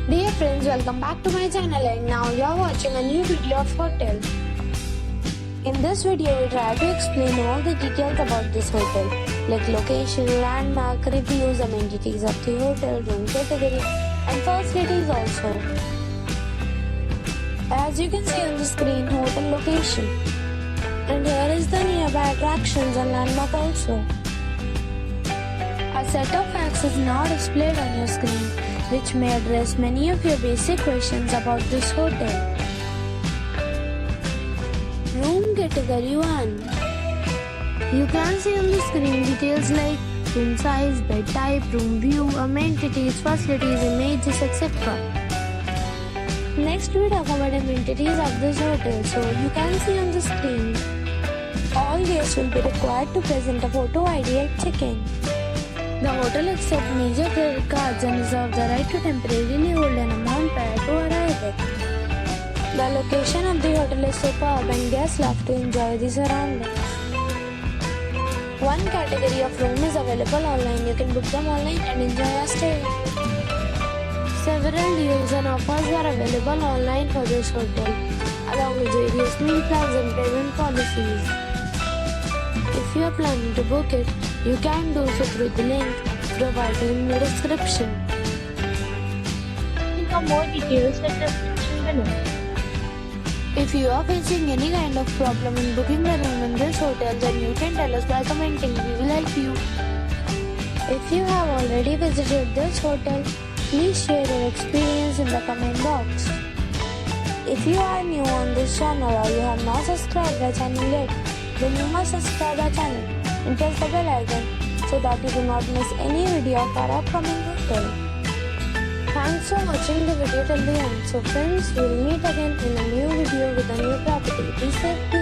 Dear friends, welcome back to my channel, and now you are watching a new video of hotel. In this video, we try to explain all the details about this hotel, like location, landmark, reviews, amenities of the hotel, room category, and facilities also. As you can see on the screen, hotel location. And here is the nearby attractions and landmark also. A set of facts is now displayed on your screen, which may address many of your basic questions about this hotel. Room category 1. You can see on the screen details like room size, bed type, room view, amenities, facilities, images, etc. Next we talk about amenities of this hotel. So you can see on the screen, all guests will be required to present a photo ID at check-in. The hotel accepts major credit cards and reserves the right to temporarily hold an amount prior to arrival. The location of the hotel is superb and guests love to enjoy the surroundings. One category of room is available online. You can book them online and enjoy your stay. Several deals and offers are available online for this hotel, along with various meal plans and payment policies. If you are planning to book it, you can do so through the link provided in the description. For more details, check the description below. If you are facing any kind of problem in booking the room in this hotel, then you can tell us by commenting. We will help you. If you have already visited this hotel, please share your experience in the comment box. If you are new on this channel or you have not subscribed our channel yet, then you must subscribe our channel and press the bell icon so that you do not miss any video of our upcoming hotel. Thanks for watching the video till the end. So friends, we will meet again in a new video with a new property. Be safe.